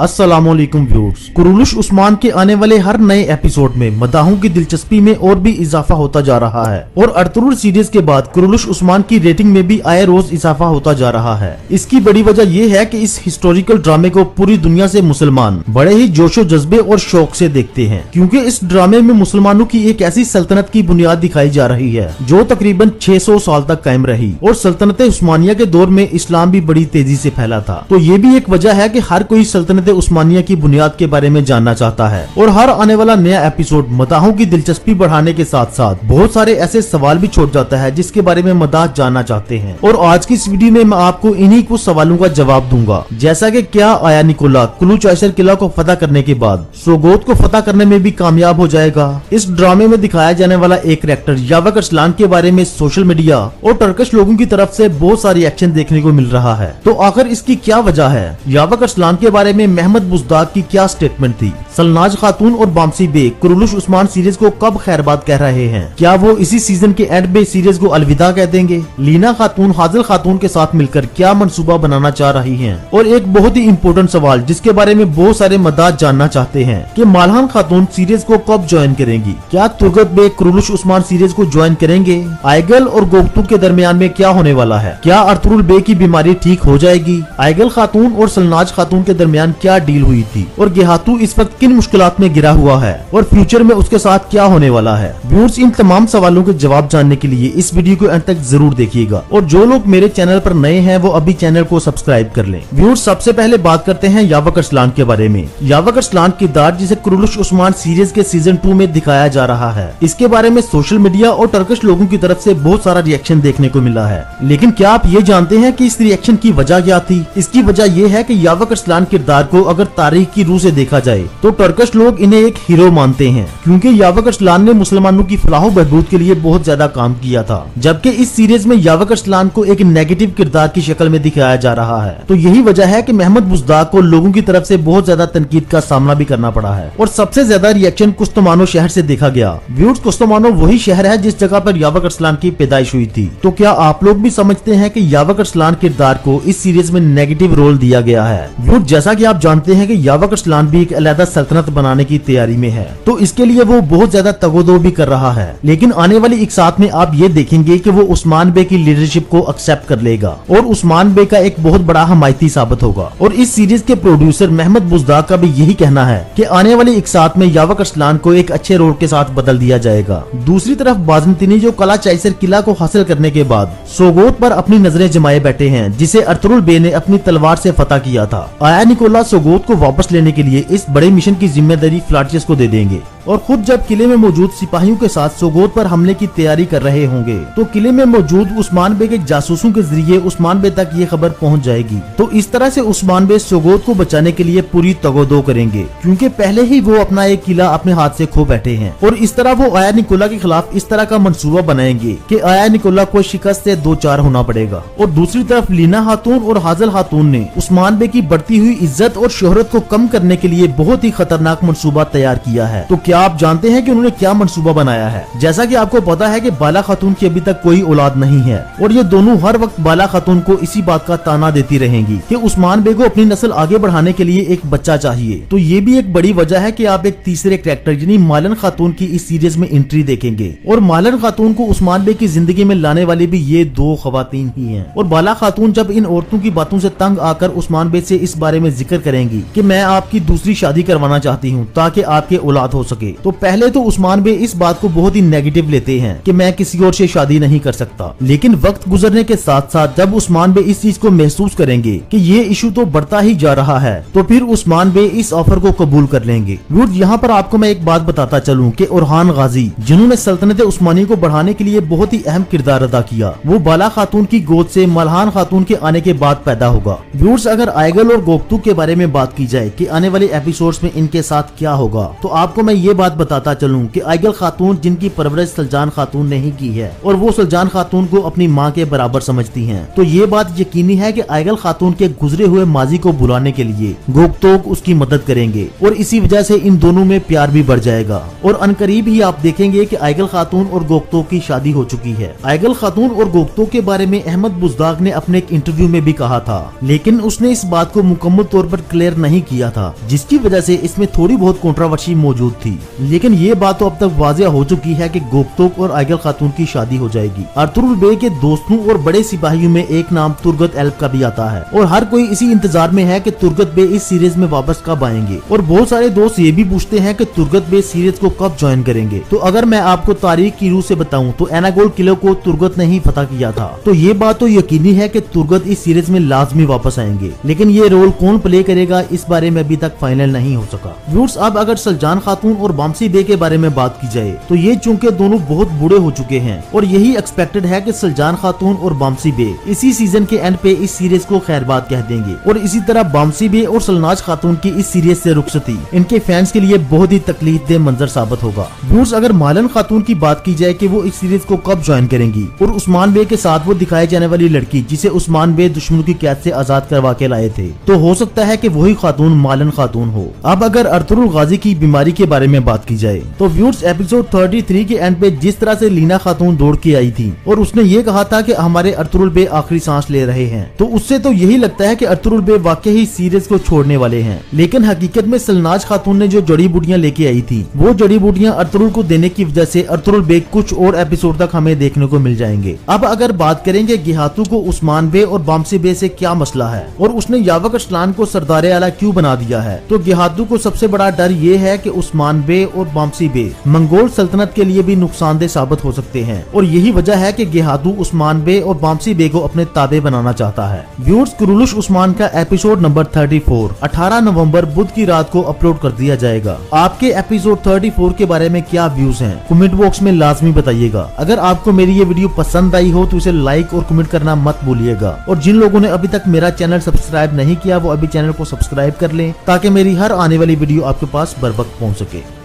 अस्सलामुअलैकुम viewers. Kurulus Usman के आने वाले हर नए एपिसोड में मदाहों की दिलचस्पी में और भी इजाफा होता जा रहा है और अर्तुरुल सीरीज के बाद कुरुलुश उस्मान की रेटिंग में भी आए रोज इजाफा होता जा रहा है। इसकी बड़ी वजह यह है कि इस हिस्टोरिकल ड्रामे को पूरी दुनिया से मुसलमान बड़े ही जोशो जज्बे और शौक से देखते हैं, क्योंकि इस ड्रामे में मुसलमानों की एक ऐसी सल्तनत की बुनियाद दिखाई जा रही है जो तकरीबन 600 साल तक कायम रही और सल्तनत उस्मानिया के दौर में इस्लाम भी बड़ी तेजी से फैला था। तो ये भी एक वजह है कि हर कोई सल्तनत उस्मानिया की बुनियाद के बारे में जानना चाहता है और हर आने वाला नया एपिसोड मदाहों की दिलचस्पी बढ़ाने के साथ साथ बहुत सारे ऐसे सवाल भी छोड़ जाता है जिसके बारे में मदाह जानना चाहते हैं। और आज की इस वीडियो में मैं आपको इन्हीं कुछ सवालों का जवाब दूंगा, जैसा कि क्या आया निकोला कुलूचैशर किला को फतह करने के बाद सोगोत को फतह करने में भी कामयाब हो जाएगा। इस ड्रामे में दिखाया जाने वाला एक कैरेक्टर यावक अरसलान के बारे में सोशल मीडिया और टर्किश लोगों की तरफ से बहुत सारी एक्शन देखने को मिल रहा है, तो आखिर इसकी क्या वजह है? यावक अरसलान के बारे में महमद बुज़दाग की क्या स्टेटमेंट थी? सलनाज खातून और बामसी बे कुरुलुश उस्मान सीरीज को कब खैरबाद कह रहे हैं? क्या वो इसी सीजन के एंड में सीरीज को अलविदा कह देंगे? लीना खातून हाजिल खातून के साथ मिलकर क्या मंसूबा बनाना चाह रही हैं? और एक बहुत ही इम्पोर्टेंट सवाल जिसके बारे में बहुत सारे मदाद जानना चाहते हैं कि मालहान खातून सीरीज को कब ज्वाइन करेंगी? क्या तुर्गत बे कुरुलुश उस्मान सीरीज को ज्वाइन करेंगे? आयगल और गोगतू के दरमियान में क्या होने वाला है? क्या अर्तुरुल बे की बीमारी ठीक हो जाएगी? आयगल खातून और सलनाज खातून के दरमियान क्या डील हुई थी और गेहातू इस वक्त किन मुश्किलात में गिरा हुआ है और फ्यूचर में उसके साथ क्या होने वाला है? व्यूअर्स, इन तमाम सवालों के जवाब जानने के लिए इस वीडियो को अंत तक जरूर देखिएगा और जो लोग मेरे चैनल पर नए हैं वो अभी चैनल को सब्सक्राइब कर लें। व्यूअर्स, सबसे पहले बात करते हैं यावक अरसलान के बारे में। यावक अरसलान किरदार जिसे कुरुलुश उस्मान सीरीज के सीजन 2 में दिखाया जा रहा है, इसके बारे में सोशल मीडिया और टर्किश लोगों की तरफ से बहुत सारा रिएक्शन देखने को मिला है। लेकिन क्या आप ये जानते हैं कि इस रिएक्शन की वजह क्या थी? इसकी वजह ये है कि यावक अरसलान किरदार को अगर तारीख की रूह से देखा जाए तो टर्किश लोग इन्हें एक हीरो मानते हैं, क्योंकि यावक अरसलान ने मुसलमानों की फलाह बहबूद के लिए बहुत ज्यादा काम किया था, जबकि इस सीरीज में यावक अरसलान को एक नेगेटिव किरदार की शक्ल में दिखाया जा रहा है। तो यही वजह है कि महमद बुज़दाग को लोगों की तरफ से बहुत ज्यादा तनकीद का सामना भी करना पड़ा है और सबसे ज्यादा रिएक्शन कुस्तमानो शहर से देखा गया। व्यूअर्स, कुस्तमानो वही शहर है जिस जगह पर यावक अरसलान की पैदाइश हुई थी। तो क्या आप लोग भी समझते हैं कि यावक अरसलान किरदार को इस सीरीज में नेगेटिव रोल दिया गया है? व्यूअर्स, जैसा कि आप जानते हैं कि यावक अरसलान भी एक अलग सल्तनत बनाने की तैयारी में है, तो इसके लिए वो बहुत ज्यादा तगोदो भी कर रहा है। लेकिन आने वाली एक साथ में आप ये देखेंगे कि वो उस्मान बे की लीडरशिप को एक्सेप्ट कर लेगा और उस्मान बे का एक बहुत बड़ा हमायती साबित होगा। और इस सीरीज के प्रोड्यूसर महमद बुज़दाग का भी यही कहना है कि आने वाली एक साथ में यावक अरसलान को एक अच्छे रोल के साथ बदल दिया जाएगा। दूसरी तरफ बाज़ंतीनी जो कुलूचैशर किला को हासिल करने के बाद सोगोत पर अपनी नजरें जमाए बैठे हैं, जिसे अर्तुरुल बे ने अपनी तलवार से फतह किया था। आया निकोला सोगोत को वापस लेने के लिए इस बड़े मिशन की जिम्मेदारी फ्लाटियस को दे देंगे और खुद जब किले में मौजूद सिपाहियों के साथ सोगोत पर हमले की तैयारी कर रहे होंगे तो किले में मौजूद उस्मान बे के जासूसों के जरिए उस्मान बे तक ये खबर पहुंच जाएगी। तो इस तरह से उस्मान बे सोगोत को बचाने के लिए पूरी तगोदो करेंगे, क्योंकि पहले ही वो अपना एक किला अपने हाथ से खो बैठे हैं। और इस तरह वो आया निकोला के खिलाफ इस तरह का मंसूबा बनाएंगे कि आया निकोला को शिकस्त से 2-4 होना पड़ेगा। और दूसरी तरफ लीना खातून और हाजिल खातून ने उस्मान बे की बढ़ती हुई इज्जत और शोहरत को कम करने के लिए बहुत ही खतरनाक मंसूबा तैयार किया है। तो क्या आप जानते हैं कि उन्होंने क्या मंसूबा बनाया है? जैसा कि आपको पता है कि बाला खातून की अभी तक कोई औलाद नहीं है और ये दोनों हर वक्त बाला खातून को इसी बात का ताना देती रहेंगी कि उस्मान बे को अपनी नस्ल आगे बढ़ाने के लिए एक बच्चा चाहिए। तो ये भी एक बड़ी वजह है कि आप एक तीसरे कैरेक्टर यानी मालन खातून की इस सीरीज में एंट्री देखेंगे और मालन खातून को उस्मान बे की जिंदगी में लाने वाली भी ये 2 खवातीन ही हैं। और बाला खातून जब इन औरतों की बातों से तंग आकर उस्मान बे से इस बारे में जिक्र करेंगी कि मैं आपकी दूसरी शादी करवाना चाहती हूँ ताकि आपके औलाद हो सके, तो पहले तो उस्मान बे इस बात को बहुत ही नेगेटिव लेते हैं कि मैं किसी और से शादी नहीं कर सकता। लेकिन वक्त गुजरने के साथ साथ जब उस्मान बे इस चीज को महसूस करेंगे कि ये इशू तो बढ़ता ही जा रहा है, तो फिर उस्मान बे इस ऑफर को कबूल कर लेंगे। यहाँ पर आपको मैं एक बात बताता चलूं कि उरहान गाजी, जिन्होंने सल्तनत उस्मानी को बढ़ाने के लिए बहुत ही अहम किरदार अदा किया, वो बाला खातून की गोद से मलहान खातून के आने के बाद पैदा होगा। व्यूअर्स, अगर आयगल और गोगतू के बारे में बात की जाए कि आने वाले एपिसोड्स में इनके साथ क्या होगा, तो आपको मैं ये ये बात बताता चलूं कि आइगल खातून जिनकी परवरिश सलजान खातून ने ही की है और वो सलजान खातून को अपनी माँ के बराबर समझती हैं। तो ये बात यकीनी है कि आइगल खातून के गुजरे हुए माजी को बुलाने के लिए गोकतोक उसकी मदद करेंगे और इसी वजह से इन दोनों में प्यार भी बढ़ जाएगा और अनकरीब ही आप देखेंगे कि आइगल खातून और गोकतोक की शादी हो चुकी है। आइगल खातून और गोकतोक के बारे में अहमद बुज़दाग ने अपने एक इंटरव्यू में भी कहा था, लेकिन उसने इस बात को मुकम्मल तौर पर क्लियर नहीं किया था, जिसकी वजह से इसमें थोड़ी बहुत कंट्रोवर्सी मौजूद थी। लेकिन ये बात तो अब तक वाज़ेह हो चुकी है कि गोकतोक और आइगल खातून की शादी हो जाएगी। अर्तुगरुल बे के दोस्तों और बड़े सिपाहियों में एक नाम तुर्गत एल्ब का भी आता है और हर कोई इसी इंतजार में है कि तुर्गत बे इस सीरीज में वापस कब आएंगे। और बहुत सारे दोस्त ये भी पूछते हैं कि तुर्गत बे सीरीज को कब ज्वाइन करेंगे। तो अगर मैं आपको तारीख की रूह से बताऊं तो एनागोल किले को तुर्गत ने ही फतह किया था, तो ये बात तो यकीनी है कि तुर्गत इस सीरीज में लाजमी वापस आएंगे। लेकिन ये रोल कौन प्ले करेगा इस बारे में अभी तक फाइनल नहीं हो सका। व्यूअर्स, अब अगर सलजान खातून और बामसी बे के बारे में बात की जाए तो ये चूंकि दोनों बहुत बूढ़े हो चुके हैं और यही एक्सपेक्टेड है कि सलजान खातून और बामसी बे इसी सीजन के एंड पे इस सीरीज को खैरबाद कह देंगे और इसी तरह बामसी बे और सलनाज खातून की इस सीरीज से रुखसती इनके फैंस के लिए बहुत ही तकलीफदेह मंजर साबित होगा। व्यूअर्स, अगर मालन खातून की बात की जाए कि वो इस सीरीज को कब ज्वाइन करेंगी और उस्मान बे के साथ वो दिखाई जाने वाली लड़की जिसे उस्मान बे दुश्मनों की कैद से आजाद करवा के लाए थे, तो हो सकता है कि वही खातून मालन खातून हो। अब अगर अर्तुगरुल गाजी की बीमारी के बारे में बात की जाए तो व्यूअर्स, एपिसोड 33 के एंड पे जिस तरह से लीना खातून दौड़ के आई थी और उसने ये कहा था कि हमारे अर्तुगरुल बे आखिरी सांस ले रहे हैं, तो उससे तो यही लगता है कि अर्तुगरुल बे वाकई ही सीरीज को छोड़ने वाले हैं। लेकिन हकीकत में सलनाज खातून ने जो जड़ी बूटियां लेके आई थी वो जड़ी बूटियां अर्तुगरुल को देने की वजह से अर्तुगरुल बे कुछ और एपिसोड तक हमें देखने को मिल जाएंगे। अब अगर बात करेंगे गिहातू को उस्मान बे और बामसी बे से क्या मसला है और उसने यावक अरसलान को सरदार आला क्यों बना दिया है, तो गिहातू को सबसे बड़ा डर ये है कि उस्मान बे और बामसी बे मंगोल सल्तनत के लिए भी नुकसानदेह साबित हो सकते हैं और यही वजह है कि गिहातू उस्मान बे और बामसी बे को अपने ताबे बनाना चाहता है। व्यूअर्स, कुरुलुश उस्मान का एपिसोड नंबर 34 18 नवंबर बुध की रात को अपलोड कर दिया जाएगा। आपके एपिसोड 34 के बारे में क्या व्यूज हैं कमेंट बॉक्स में लाजमी बताइएगा। अगर आपको मेरी ये वीडियो पसंद आई हो तो इसे लाइक और कमेंट करना मत भूलिएगा और जिन लोगों ने अभी तक मेरा चैनल सब्सक्राइब नहीं किया वो अभी चैनल को सब्सक्राइब कर लें ताकि मेरी हर आने वाली वीडियो आपके पास बर वक्त पहुंच सके।